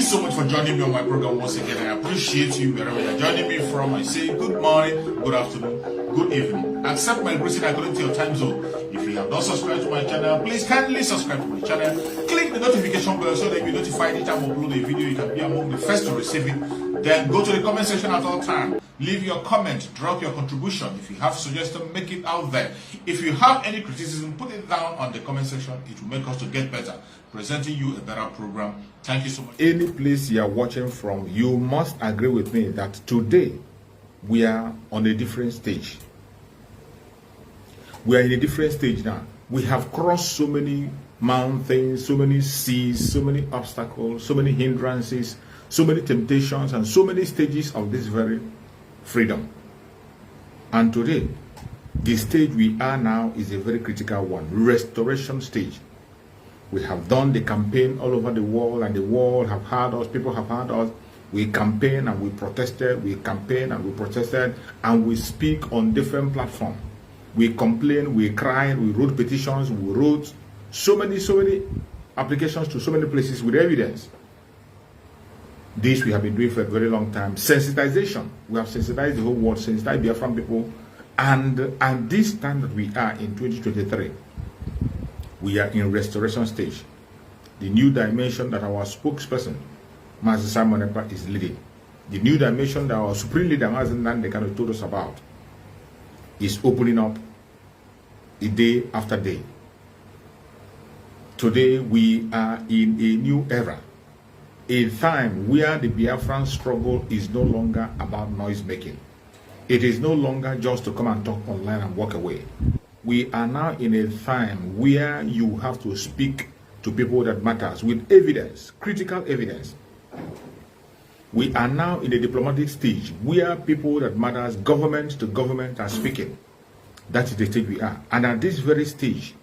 so much for joining me on my program once again. I appreciate you wherever you're joining me from. I say good morning, good afternoon, good evening. Accept my greeting according to your time zone. If you have not subscribed to my channel, please kindly subscribe to my channel. Click the notification bell so that you'll be notified anytime I upload a video. You can be among the first to receive it. Then go to the comment section at all times. Leave your comment, drop your contribution. If you have suggestions, make it out there. If you have any criticism, put it down on the comment section. It will make us to get better, presenting you a better program. Thank you so much. Any place you are watching from, you must agree with me that today we are on a different stage. We are in a different stage now. We have crossed so many mountains, so many seas, so many obstacles, so many hindrances, so many temptations, and so many stages of this very freedom. And today, the stage we are now is a very critical one, restoration stage. We have done the campaign all over the world, and the world have heard us, people have heard us. We campaign and we protested, we campaign and we protested, and we speak on different platforms. We complain, we cried, we wrote petitions, we wrote so many applications to so many places with evidence. This we have been doing for a very long time. Sensitization. We have sensitized the whole world, sensitized Biafran people. And this time that we are in 2023, we are in restoration stage. The new dimension that our spokesperson, Master Simon Ekpa, is leading. The new dimension that our supreme leader, Master Nandekano, told us about, is opening up a day after day. Today we are in a new era. A time where the Biafran struggle is no longer about noise making. It is no longer just to come and talk online and walk away. We are now in a time where you have to speak to people that matters with evidence, critical evidence. We are now in a diplomatic stage where people that matters, government to government, are speaking. That is the stage we are. And at this very stage,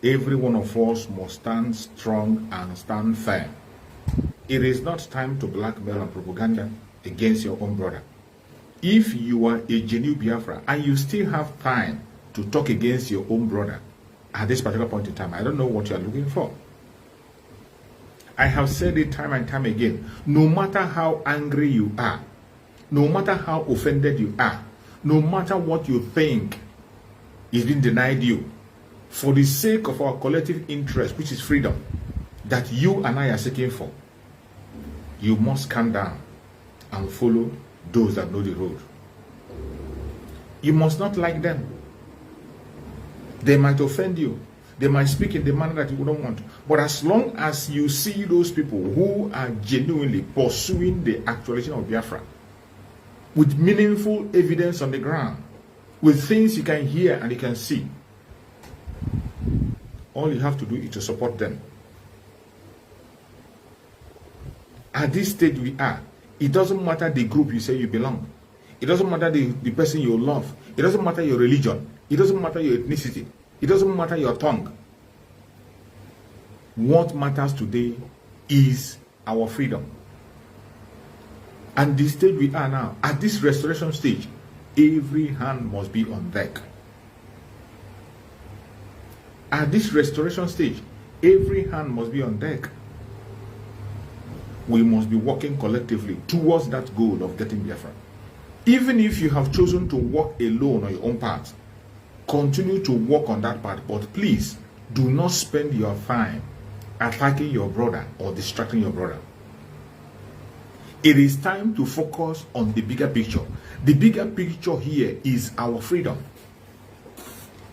every one of us must stand strong and stand firm. It is not time to blackmail and propaganda against your own brother. If you are a genuine Biafra and you still have time to talk against your own brother at this particular point in time, I don't know what you are looking for. I have said it time and time again. No matter how angry you are, no matter how offended you are, no matter what you think is being denied you, for the sake of our collective interest, which is freedom, that you and I are seeking for, you must calm down and follow those that know the road. You must not like them. They might offend you. They might speak in the manner that you don't want. But as long as you see those people who are genuinely pursuing the actualization of Biafra, with meaningful evidence on the ground, with things you can hear and you can see, all you have to do is to support them. At this stage we are, it doesn't matter the group you say you belong. It doesn't matter the person you love. It doesn't matter your religion. It doesn't matter your ethnicity. It doesn't matter your tongue. What matters today is our freedom. And the stage we are now, at this restoration stage, every hand must be on deck. At this restoration stage, every hand must be on deck. We must be working collectively towards that goal of getting Biafra. Even if you have chosen to walk alone on your own path, continue to walk on that path, but please do not spend your time attacking your brother or distracting your brother. It is time to focus on the bigger picture. The bigger picture here is our freedom.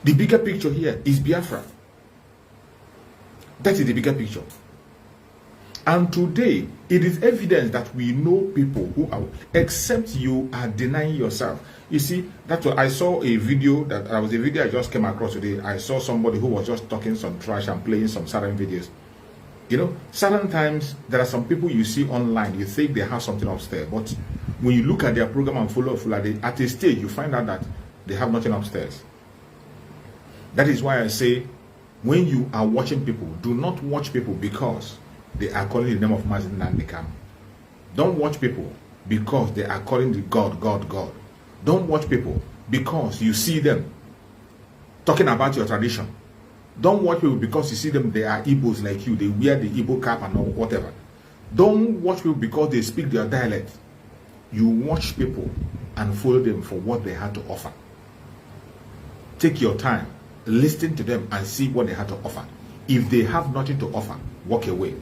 The bigger picture here is Biafra. That is the bigger picture. And today, it is evidence that we know people who are, except you are denying yourself. You see, that's what I saw a video, that was a video I just came across today. I saw somebody who was just talking some trash and playing some certain videos. You know, certain times, there are some people you see online, you think they have something upstairs. But when you look at their program and follow at a stage, you find out that they have nothing upstairs. That is why I say, when you are watching people, do not watch people because they are calling the name of Mazin Nandekam. Don't watch people because they are calling the God. Don't watch people because you see them talking about your tradition. Don't watch people because you see them, they are Igbos like you, they wear the Igbo cap and whatever. Don't watch people because they speak their dialect. You watch people and follow them for what they had to offer. Take your time, listen to them and see what they had to offer. If they have nothing to offer, walk away.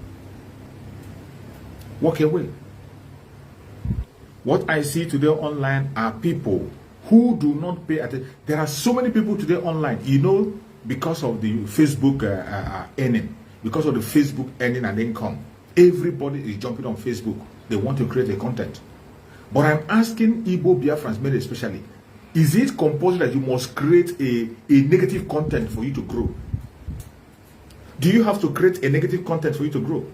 Walk away. What I see today online are people who do not pay attention. There are so many people today online, you know, because of the Facebook earning, because of the Facebook earning and income. Everybody is jumping on Facebook. They want to create a content. But I'm asking Igbo Biafrans, made especially, is it compulsory that you must create a negative content for you to grow? Do you have to create a negative content for you to grow?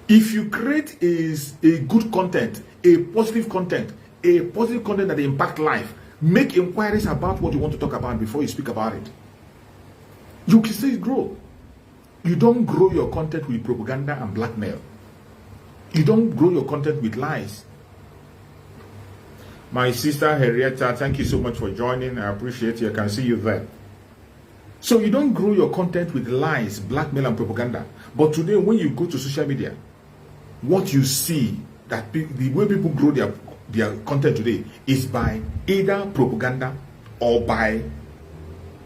If you create a good content, a positive content that impact life, make inquiries about what you want to talk about before you speak about it. You can still grow. You don't grow your content with propaganda and blackmail. You don't grow your content with lies. My sister Henrietta, thank you so much for joining. I appreciate you. I can see you there. So you don't grow your content with lies, blackmail, and propaganda. But today, when you go to social media, what you see that the way people grow their content today is by either propaganda or by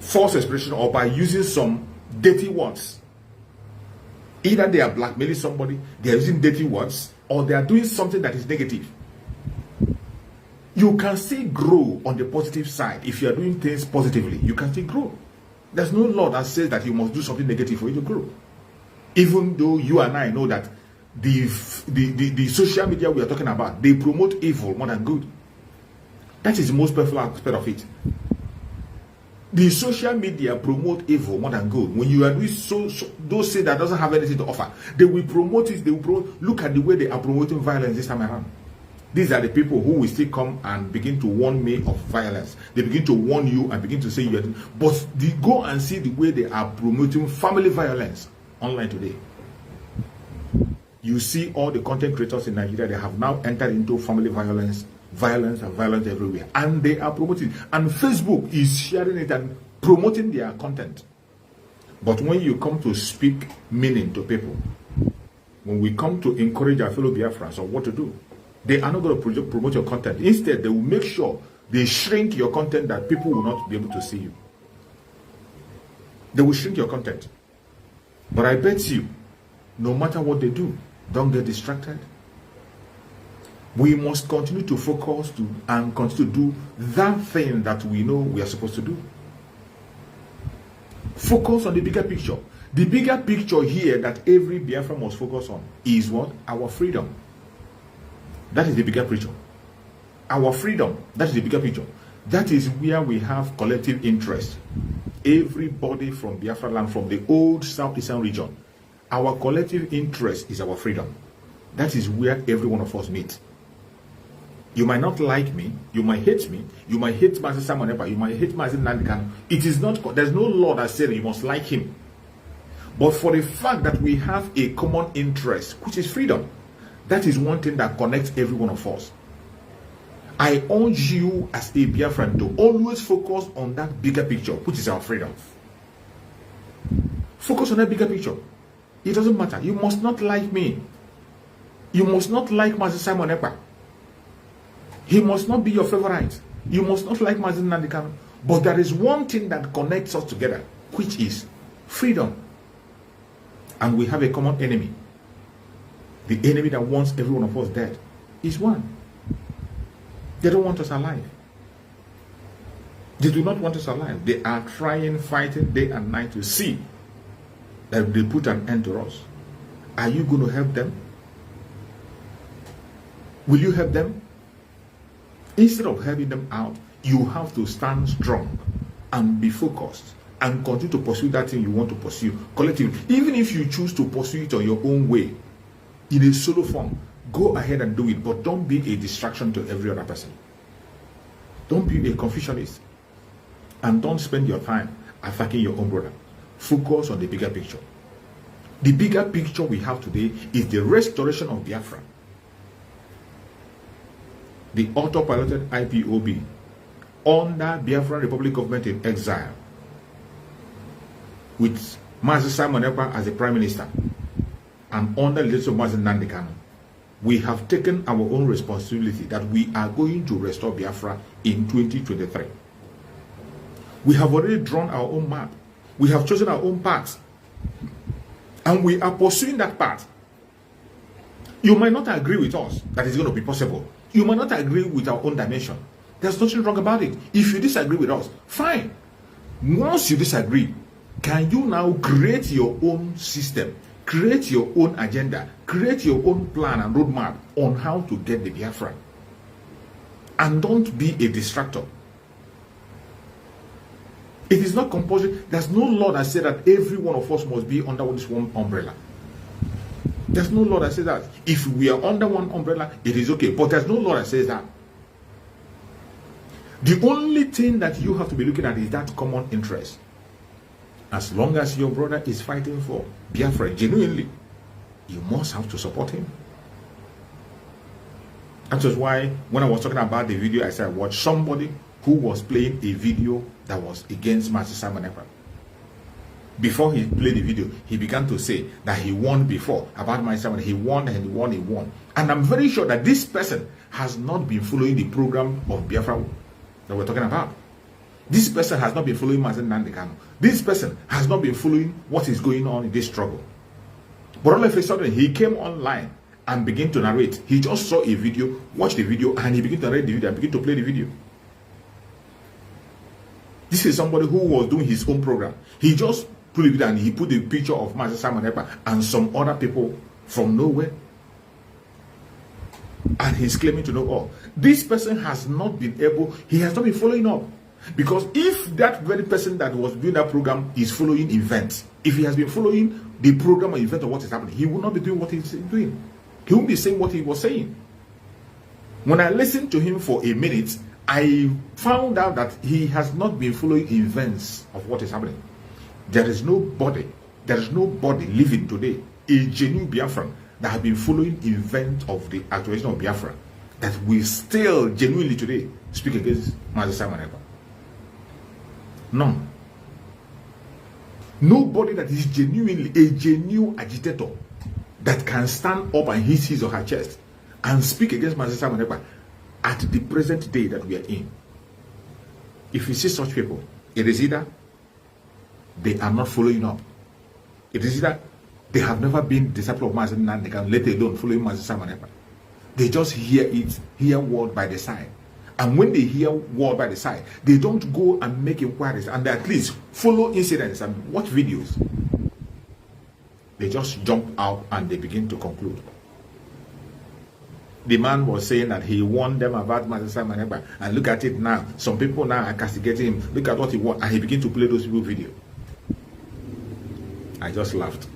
false expression or by using some dirty words. Either they are blackmailing somebody, they are using dirty words, or they are doing something that is negative. You can still grow on the positive side. If you are doing things positively, you can still grow. There's no law that says that you must do something negative for you to grow. Even though you and I know that the social media we are talking about, they promote evil more than good. That is the most powerful aspect of it. The social media promote evil more than good. When you are doing those things that doesn't have anything to offer, they will promote it. They will promote. Look at the way they are promoting violence this time around. These are the people who will still come and begin to warn me of violence. They begin to warn you and begin to say you are. But go and see the way they are promoting family violence online today. You see all the content creators in Nigeria, they have now entered into family violence everywhere. And they are promoting. And Facebook is sharing it and promoting their content. But when you come to speak meaning to people, when we come to encourage our fellow Biafrans on what to do, they are not going to promote your content. Instead, they will make sure they shrink your content that people will not be able to see you. They will shrink your content. But I bet you, no matter what they do, don't get distracted. We must continue to focus and continue to do that thing that we know we are supposed to do. Focus on the bigger picture. The bigger picture here that every Biafra must focus on is what? Our freedom. That is the bigger picture. Our freedom. That is the bigger picture. That is where we have collective interest. Everybody from Biafra land, from the old Southeastern region, our collective interest is our freedom. That is where every one of us meet. You might not like me, you might hate me, you might hate Master Simon Ekpa, you might hate Master Nandikan. It is not, there's no law that says you must like him. But for the fact that we have a common interest, which is freedom, that is one thing that connects every one of us. I urge you as a Biafran to always focus on that bigger picture, which is our freedom. Focus on that bigger picture. It doesn't matter. You must not like me. You must not like Master Simon Ekpa. He must not be your favorite. You must not like Master Nandikan. But there is one thing that connects us together, which is freedom. And we have a common enemy. The enemy that wants every one of us dead is one. They don't want us alive. They do not want us alive. They are trying, fighting day and night to see that they put an end to us. Are you going to help them? Will you help them? Instead of helping them out, you have to stand strong and be focused and continue to pursue that thing you want to pursue collectively. Even if you choose to pursue it on your own way, in a solo form, go ahead and do it, but don't be a distraction to every other person. Don't be a confucianist. And don't spend your time attacking your own brother. Focus on the bigger picture. The bigger picture we have today is the restoration of Biafra. The autopiloted IPOB under Biafran Republic government in exile, with Master Simon Ekpa as the Prime Minister and under the leadership of Mazen Nnamdi Kanu, we have taken our own responsibility that we are going to restore Biafra in 2023. We have already drawn our own map. We have chosen our own path. And we are pursuing that path. You might not agree with us that it's going to be possible. You might not agree with our own dimension. There's nothing wrong about it. If you disagree with us, fine. Once you disagree, can you now create your own system, create your own agenda, create your own plan and roadmap on how to get the Biafra? And don't be a distractor. It is not compulsory. There's no law that says that every one of us must be under this one umbrella. There's no law that says that. If we are under one umbrella, it is okay. But there's no law that says that. The only thing that you have to be looking at is that common interest. As long as your brother is fighting for Biafra genuinely, you must have to support him. That was why when I was talking about the video, I said I watched somebody who was playing a video that was against Master Simon Ekpa. Before he played the video, he began to say that he won before about Master Simon. He won and he won, he won. And I'm very sure that this person has not been following the program of Biafra that we're talking about. This person has not been following Mazen Nnamdi Kanu. This person has not been following what is going on in this struggle. But all of a sudden, he came online and began to narrate. He just saw a video, watched the video, and he began to narrate the video and began to play the video. This is somebody who was doing his own program. He just put it and he put the picture of Master Simon Ekpa and some other people from nowhere. And he's claiming to know all. This person has not been able, he has not been following up. Because if that very person that was doing that program is following events, if he has been following the program or event of what is happening, he will not be doing what he's doing. He won't be saying what he was saying. When I listened to him for a minute, I found out that he has not been following events of what is happening. There is nobody living today, a genuine Biafran, that have been following events of the actuation of Biafra, that will still genuinely today speak against Master Simon Ekpa. None. Nobody that is genuinely a genuine agitator that can stand up and hit his or her chest and speak against Master Simon Ekpa at the present day that we are in. If you see such people, it is either they are not following up. It is either they have never been disciple of Master Nnamdi Kanu, let alone following Master Simon Ekpa. They just hear word by the side. And when they hear word by the side, they don't go and make inquiries and they at least follow incidents and watch videos. They just jump out and they begin to conclude. The man was saying that he warned them about Master Simon Ekpa, and look at it now. Some people now are castigating him. Look at what he wants, and he began to play those people video. I just laughed.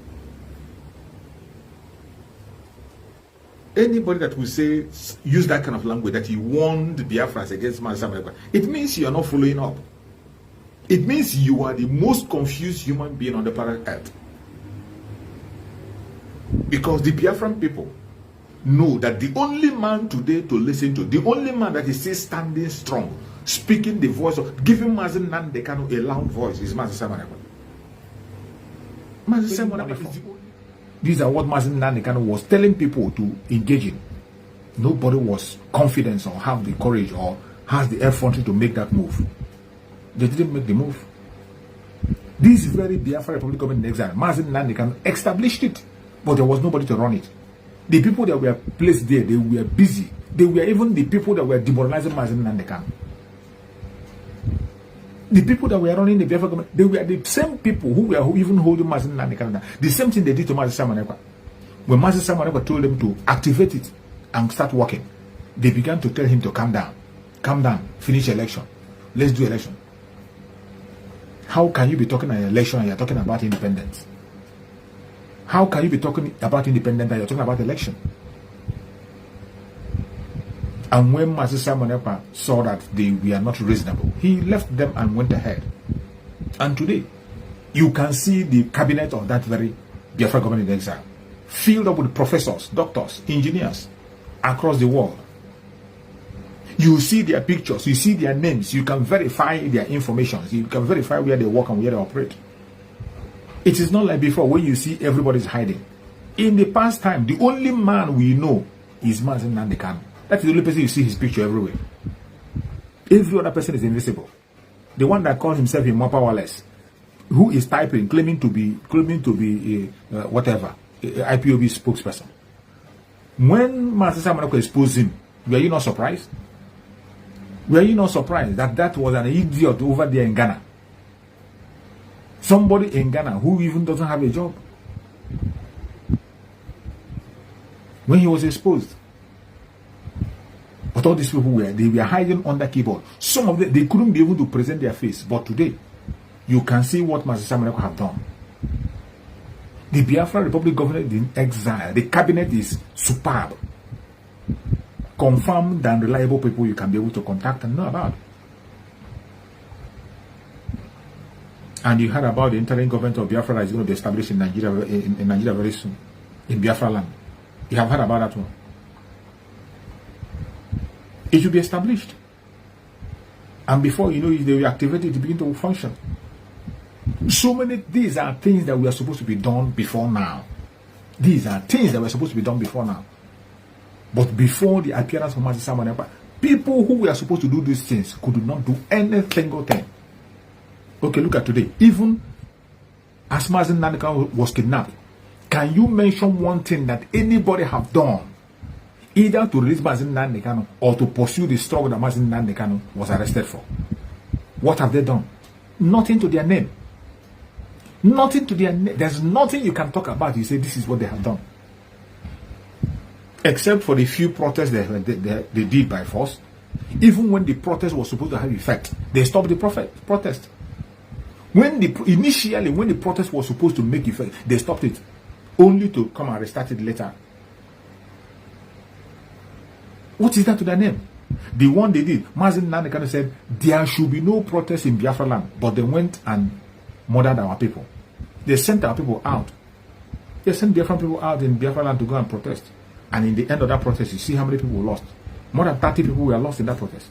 Anybody that will say, use that kind of language, that you warned Biafrans against Master Simon Ekpa, it means you are not following up. It means you are the most confused human being on the planet Earth. Because the Biafran people know that the only man today to listen to, the only man that is still standing strong, speaking the voice of, giving Mazen Nnamdi Kanu a loud voice, is Master Simon Ekpa. Master Simon Ekpa is the only. These are what Mazen Nnamdi Kanu was telling people to engage in. Nobody was confident or have the courage or has the effrontery to make that move. They didn't make the move. This very Biafra Republic government in exile, Mazen Nnamdi Kanu established it, but there was nobody to run it. The people that were placed there, they were busy. They were even the people that were demoralizing Mazen Nnamdi Kanu. The people that were running the Biafra government, they were the same people who were even holding Mazen Nnamdi Kanu. The same thing they did to Master Simon Ekpa. When Master Simon Ekpa told them to activate it and start working, they began to tell him to calm down, finish election, let's do election. How can you be talking about election and you're talking about independence? How can you be talking about independence and you're talking about election? And when Master Simon Ekpa saw that they were not reasonable, he left them and went ahead. And today, you can see the cabinet of that very Biafra government in exile, filled up with professors, doctors, engineers across the world. You see their pictures, you see their names, you can verify their information, you can verify where they work and where they operate. It is not like before when you see everybody's hiding. In the past time, the only man we know is Mazen Nnamdi Kanu. That's the only person you see his picture everywhere. Every other person is invisible. The one that calls himself a more powerless, who is typing, claiming to be whatever, a IPOB spokesperson. When Master Samanoko exposed him, were you not surprised? Were you not surprised that that was an idiot over there in Ghana? Somebody in Ghana who even doesn't have a job. When he was exposed. But all these people were hiding under keyboard. Some of them, they couldn't be able to present their face. But today, you can see what Master Samanoko have done. The Biafra Republic government in exile, the cabinet is superb. Confirmed and reliable people you can be able to contact and know about. And you heard about the interim government of Biafra that is going to be established in Nigeria, in Nigeria very soon, in Biafra land. You have heard about that one. It will be established. And before you know it, they will activate it to begin to function. So many, these are things that we are supposed to be done before now. These are things that were supposed to be done before now. But before the appearance of Master Samanoko, people who were supposed to do these things could not do any single thing. Okay, look at today. Even as Mazen Nnamdi Kanu was kidnapped, can you mention one thing that anybody have done, either to release Mazen Nnamdi Kanu or to pursue the struggle that Mazen Nnamdi Kanu was arrested for? What have they done? Nothing to their name. Nothing to their name. There's nothing you can talk about. You say this is what they have done. Except for the few protests they did by force. Even when the protest was supposed to have effect, they stopped the protest. Initially, when the protest was supposed to make effect, they stopped it, only to come and restart it later. What is that to their name? The one they did, Mazen Nnamdi Kanu said there should be no protest in Biafra land, but they went and murdered our people. They sent our people out. They sent Biafra people out in Biafra land to go and protest. And in the end of that protest, you see how many people were lost. More than 30 people were lost in that protest.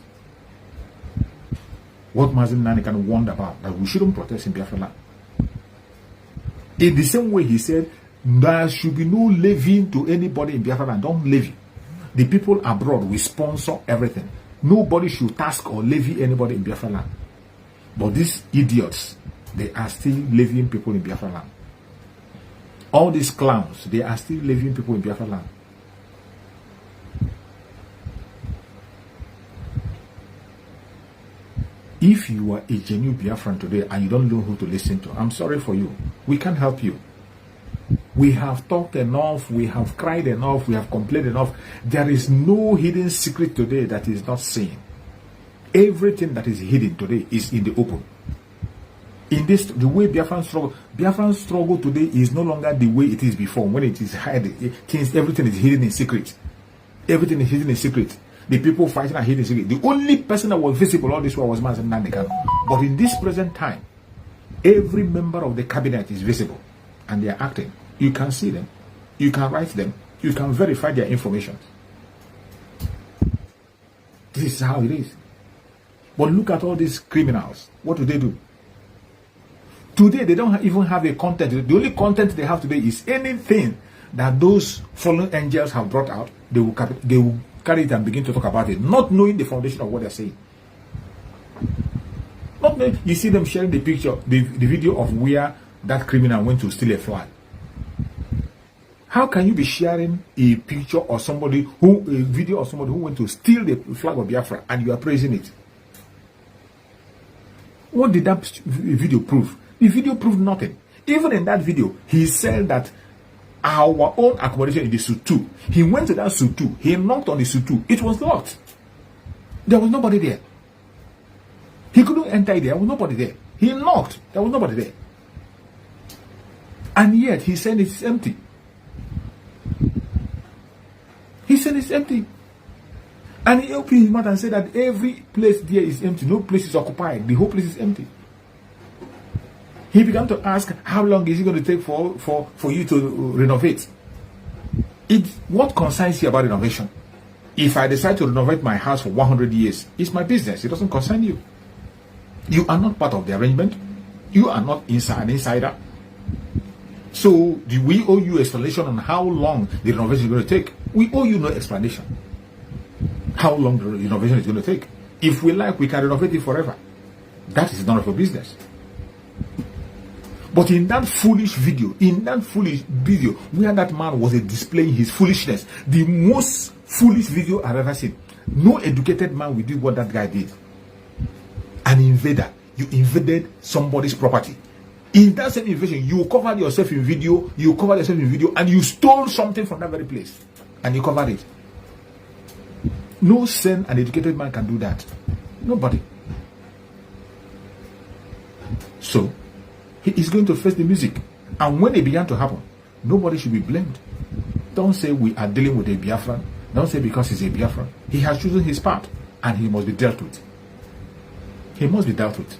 What Mazen Nnamdi Kanu warned about, that we shouldn't protest in Biafra land. In the same way, he said there should be no levying to anybody in Biafra land. Don't levy. The people abroad will sponsor everything. Nobody should task or levy anybody in Biafra land. But these idiots, they are still levying people in Biafra land. All these clowns, they are still levying people in Biafra land. If you are a genuine Biafran today and you don't know who to listen to, I'm sorry for you. We can't help you. We have talked enough, we have cried enough, we have complained enough. There is no hidden secret today that is not seen. Everything that is hidden today is in the open. In this, the way Biafran struggle today is no longer the way it is before, when it is hidden. Everything is hidden in secret. Everything is hidden in secret. The people fighting are hidden in secret. The only person that was visible all this while was Mazen Nnamdi Kanu. But in this present time, every member of the cabinet is visible. And they are acting. You can see them. You can write them. You can verify their information. This is how it is. But look at all these criminals. What do? Today, they don't even have a content. The only content they have today is anything that those fallen angels have brought out. They will carry it and begin to talk about it, not knowing the foundation of what they're saying. Not knowing, you see them sharing the picture, the video of where that criminal went to steal a flag. How can you be sharing a picture or a video of somebody who went to steal the flag of Biafra and you are praising it? What did that video prove? The video proved nothing. Even in that video, he said that our own accommodation in the Sutu. He went to that Sutu. He knocked on the Sutu. It was locked. There was nobody there. He couldn't enter there. There was nobody there. He knocked. There was nobody there. And yet, he said it's empty. He said it's empty. And he opened his mouth and said that every place there is empty. No place is occupied. The whole place is empty. He began to ask, how long is it going to take for you to renovate? What concerns you about renovation? If I decide to renovate my house for 100 years, it's my business. It doesn't concern you. You are not part of the arrangement. You are not an insider. So do we owe you explanation on how long the renovation is going to take? We owe you no explanation how long the renovation is going to take. If we like, we can renovate it forever. That is none of your business. But in that foolish video, where that man was displaying his foolishness, the most foolish video I've ever seen. No educated man will do what that guy did. An invader. You invaded somebody's property. In that same invasion, you covered yourself in video, and you stole something from that very place. And you covered it. No sane and educated man can do that. Nobody. So, he is going to face the music. And when it began to happen, nobody should be blamed. Don't say we are dealing with a Biafran. Don't say because he's a Biafran. He has chosen his part, and he must be dealt with. He must be dealt with.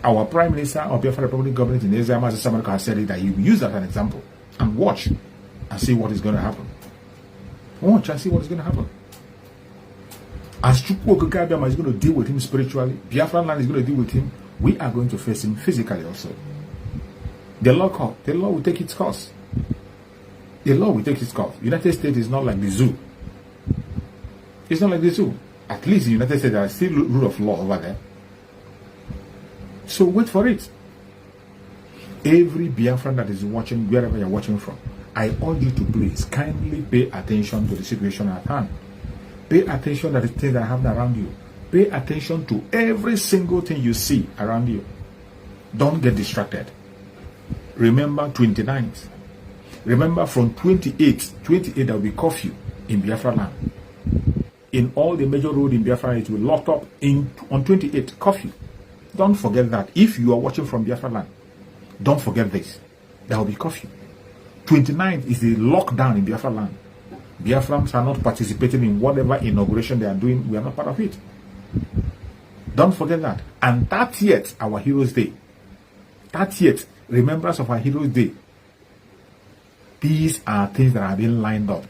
Our Prime Minister of Biafra Republic government in Israel, Master Samarka, has said it that he will use that as an example. And watch and see what is going to happen. Watch and see what is going to happen. As Chukwu Okikabiyama is going to deal with him spiritually, Biafran land is going to deal with him, we are going to face him physically also. The law will take its course. The law will take its course. United States is not like the zoo. It's not like the zoo. At least in the United States there is still rule of law over there. So wait for it. Every Biafran that is watching, wherever you're watching from, I urge you to please kindly pay attention to the situation at hand. Pay attention to the things that happen around you. Pay attention to every single thing you see around you. Don't get distracted. Remember 29th. Remember from 28 there will be curfew in Biafra land. In all the major roads in Biafra, it will lock up on 28 curfew. Don't forget that. If you are watching from Biafra land, don't forget this. There will be curfew. 29th is the lockdown in Biafra land. Biafrans are not participating in whatever inauguration they are doing. We are not part of it. Don't forget that. And 30th, our Heroes Day. 30th, remembrance of our Heroes Day. These are things that have been lined up.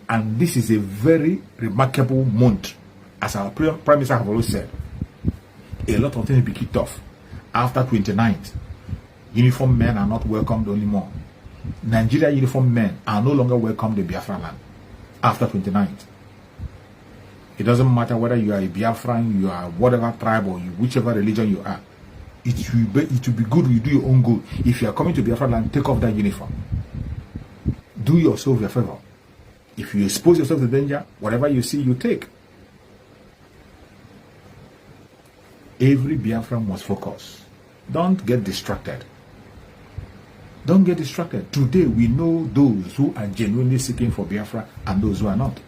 And this is a very remarkable month. As our Prime Minister have always said, a lot of things will be kicked off. After 29th, uniformed men are not welcomed anymore. Nigeria uniformed men are no longer welcomed in Biafra land. After 29th. It doesn't matter whether you are a Biafran, you are whatever tribe or whichever religion you are. It will be good you do your own good. If you are coming to Biafra land, take off that uniform. Do yourself a favor. If you expose yourself to danger, whatever you see, you take. Every Biafran must focus. Don't get distracted. Don't get distracted. Today, we know those who are genuinely seeking for Biafra and those who are not.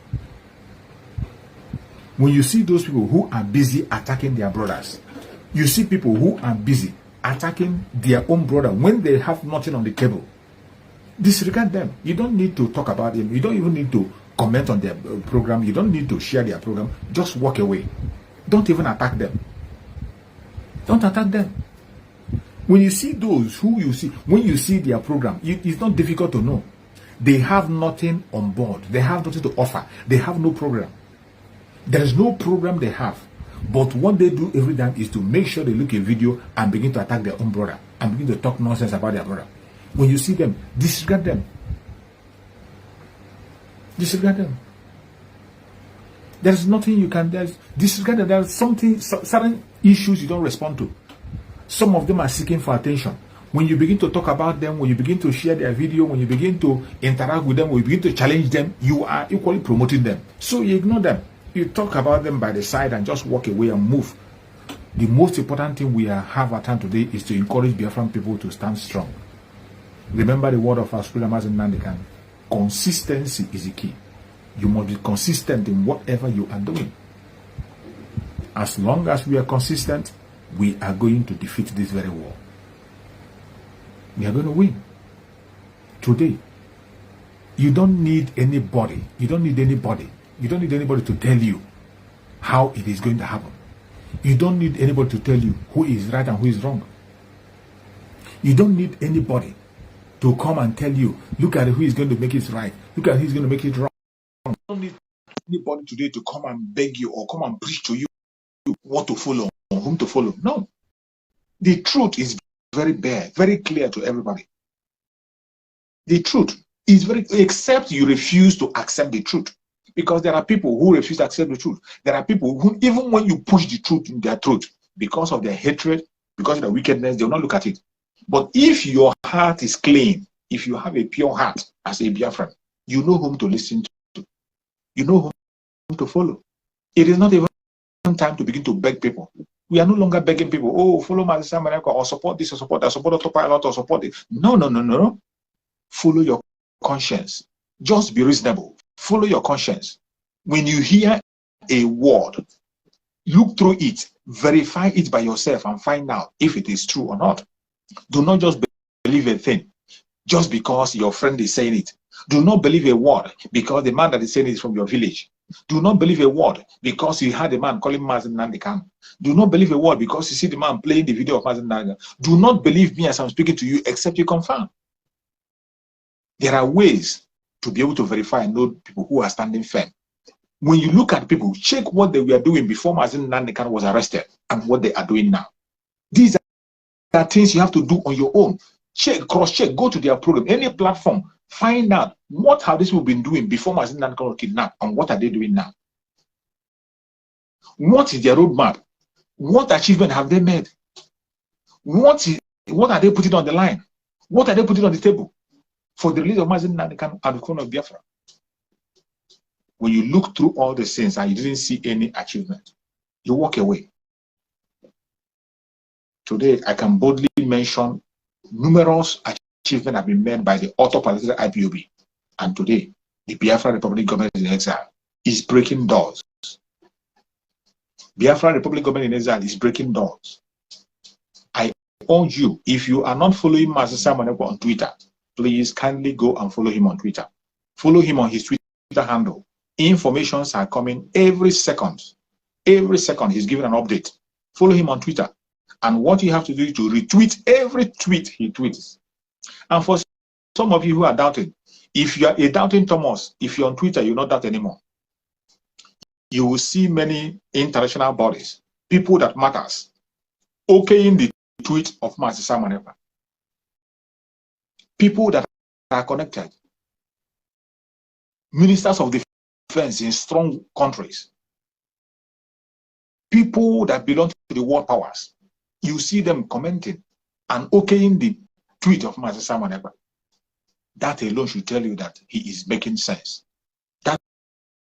When you see those people who are busy attacking their brothers, you see people who are busy attacking their own brother when they have nothing on the table. Disregard them. You don't need to talk about them. You don't even need to comment on their program. You don't need to share their program. Just walk away. Don't even attack them. Don't attack them. When you see those who you see, when you see their program, it's not difficult to know. They have nothing on board. They have nothing to offer. They have no program. There is no program they have. But what they do every time is to make sure they look a video and begin to attack their own brother and begin to talk nonsense about their brother. When you see them, disregard them. Disregard them. There's nothing you can disregard them. There's certain issues you don't respond to. Some of them are seeking for attention. When you begin to talk about them, when you begin to share their video, when you begin to interact with them, when you begin to challenge them, you are equally promoting them. So you ignore them. You talk about them by the side and just walk away and move. The most important thing we have at hand today is to encourage Biafran people to stand strong. Remember the word of our Supreme Master Nandikan. Consistency is the key. You must be consistent in whatever you are doing. As long as we are consistent, we are going to defeat this very war. We are going to win. Today, you don't need anybody. You don't need anybody. You don't need anybody to tell you how it is going to happen. You don't need anybody to tell you who is right and who is wrong. You don't need anybody to come and tell you, look at who is going to make it right. Look at who is going to make it wrong. You don't need anybody today to come and beg you or come and preach to you what to follow or whom to follow. No. The truth is very bare, very clear to everybody. The truth is very, except you refuse to accept the truth. Because there are people who refuse to accept the truth. There are people who, even when you push the truth in their throat, because of their hatred, because of their wickedness, they will not look at it. But if your heart is clean, if you have a pure heart as a Biafran, you know whom to listen to. You know whom to follow. It is not even time to begin to beg people. We are no longer begging people, oh, follow my Samaneka, or support this, or support that, support autopilot, or support it. No, no, no, no. Follow your conscience. Just be reasonable. Follow your conscience. When you hear a word, look through it, verify it by yourself, and find out if it is true or not. Do not just believe a thing just because your friend is saying it. Do not believe a word because the man that is saying it is from your village. Do not believe a word because you heard a man calling Mazen Nandekan. Do not believe a word because you see the man playing the video of Mazen Nandekan. Do not believe me as I'm speaking to you except you confirm. There are ways to be able to verify and know people who are standing firm. When you look at people, check what they were doing before Mazen Nandekan was arrested and what they are doing now. These are things you have to do on your own. Check, cross-check, go to their program, any platform, find out what have these people been doing before Mazen Nandekan was kidnapped and what are they doing now. What is their roadmap? What achievement have they made? What are they putting on the line? What are they putting on the table for the release of Mazen Nandekan and the crown of Biafra? When you look through all the things and you didn't see any achievement, you walk away. Today, I can boldly mention numerous achievements have been made by the auto-political IPOB. And today, the Biafra Republic government in exile is breaking doors. Biafra Republic government in exile is breaking doors. I urge you, if you are not following Master Simon on Twitter, please kindly go and follow him on Twitter. Follow him on his Twitter handle. Informations are coming every second. Every second, he's giving an update. Follow him on Twitter. And what you have to do is to retweet every tweet he tweets. And for some of you who are doubting, if you are a doubting Thomas, if you're on Twitter, you're not doubt anymore. You will see many international bodies, people that matters, okaying the tweet of Master Simon Ekpa. People that are connected. Ministers of defense in strong countries. People that belong to the world powers. You see them commenting and okaying the tweet of Master Simon Ekpa. That alone should tell you that he is making sense. That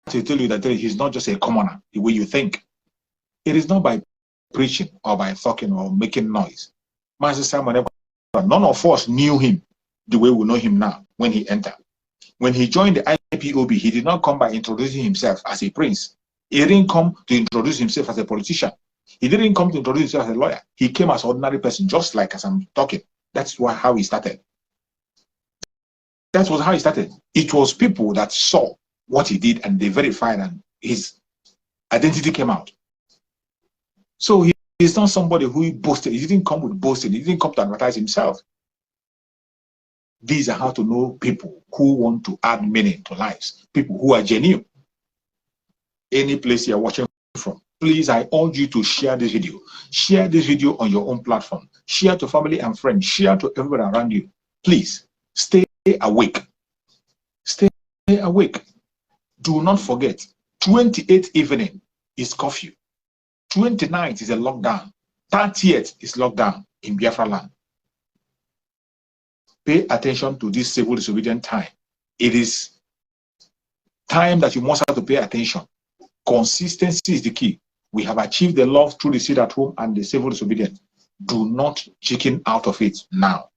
should tell you that he's not just a commoner, the way you think. It is not by preaching or by talking or making noise. Master Simon Ekpa, none of us knew him the way we know him now when he entered. When he joined the IPOB, he did not come by introducing himself as a prince. He didn't come to introduce himself as a politician. He didn't come to introduce himself as a lawyer. He came as an ordinary person, just like as I'm talking. That's how he started. That was how he started. It was people that saw what he did and they verified and his identity came out. So he's not somebody who boasted. He didn't come with boasting. He didn't come to advertise himself. These are how to know people who want to add meaning to lives. People who are genuine. Any place you're watching from, please, I urge you to share this video. Share this video on your own platform. Share to family and friends. Share to everybody around you. Please, stay awake. Stay awake. Do not forget, 28th evening is curfew. 29th is a lockdown. 30th is lockdown in Biafra land. Pay attention to this civil disobedient time. It is time that you must have to pay attention. Consistency is the key. We have achieved the love through the seed at home and the civil disobedience. Do not chicken out of it now.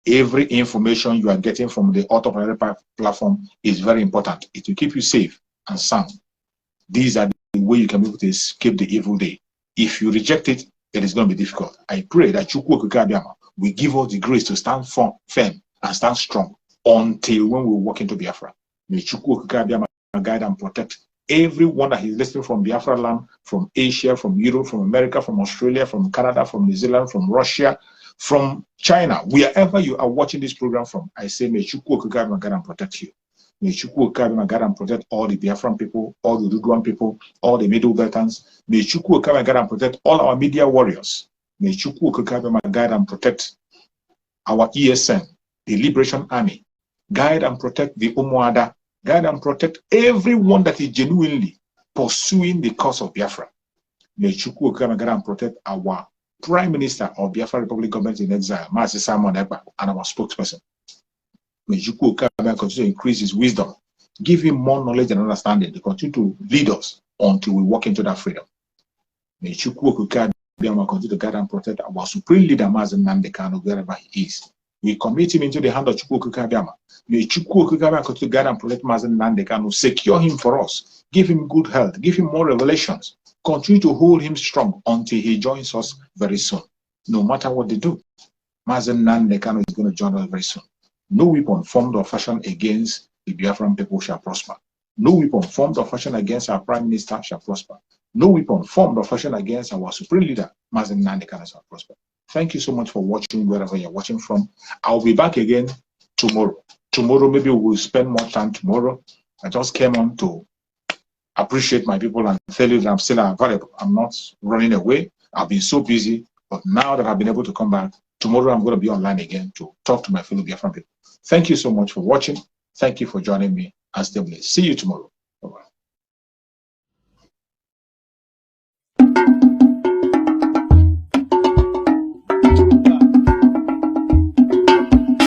Every information you are getting from the auto platform is very important. It will keep you safe and sound. These are the way you can be able to escape the evil day. If you reject it, it is going to be difficult. I pray that Chukwu Okike will give us the grace to stand firm and stand strong until when we walk into Biafra. May Chukwu Okike guide and protect everyone that is listening from Biafra land, from Asia, from Europe, from America, from Australia, from Canada, from New Zealand, from Russia, from China, wherever you are watching this program from. I say, may Chukwu Okike guide and protect you. May Chukwu Okike guide and protect all the Biafran people, all the Ududuwan people, all the Middle Beltans. May Chukwu Okike guide and protect all our media warriors. May Chukwu Okike guide and protect our ESN, the Liberation Army, guide and protect the Umuada, guide and protect everyone that is genuinely pursuing the cause of Biafra. May Chukwu Okike guide and protect our Prime Minister of Biafra Republic Government in Exile, Mazi Simon Ekpa, and our spokesperson. May Chukwu Okike continue to increase his wisdom, give him more knowledge and understanding to continue to lead us until we walk into that freedom. May Chukwu Okike continue to guide and protect our supreme leader, Mazi Nnamdi Kanu, wherever he is. We commit him into the hand of Chukwu Okike. May Chukwu Okike continue to guide and protect Mazi Nnamdi Kanu, secure him for us, give him good health, give him more revelations, continue to hold him strong until he joins us very soon. No matter what they do, Mazi Nnamdi Kanu is going to join us very soon. No weapon formed or fashioned against the Biafran people shall prosper. No weapon formed or fashioned against our Prime Minister shall prosper. No weapon formed or fashioned against our supreme leader, Mazi Nnamdi Kanu, shall prosper. Thank you so much for watching wherever you're watching from. I'll be back again tomorrow. Tomorrow, maybe we'll spend more time tomorrow. I just came on to appreciate my people and tell you that I'm still available. I'm not running away. I've been so busy, but now that I've been able to come back, tomorrow I'm going to be online again to talk to my fellow Biafran people. Thank you so much for watching. Thank you for joining me, and stay blessed. See you tomorrow.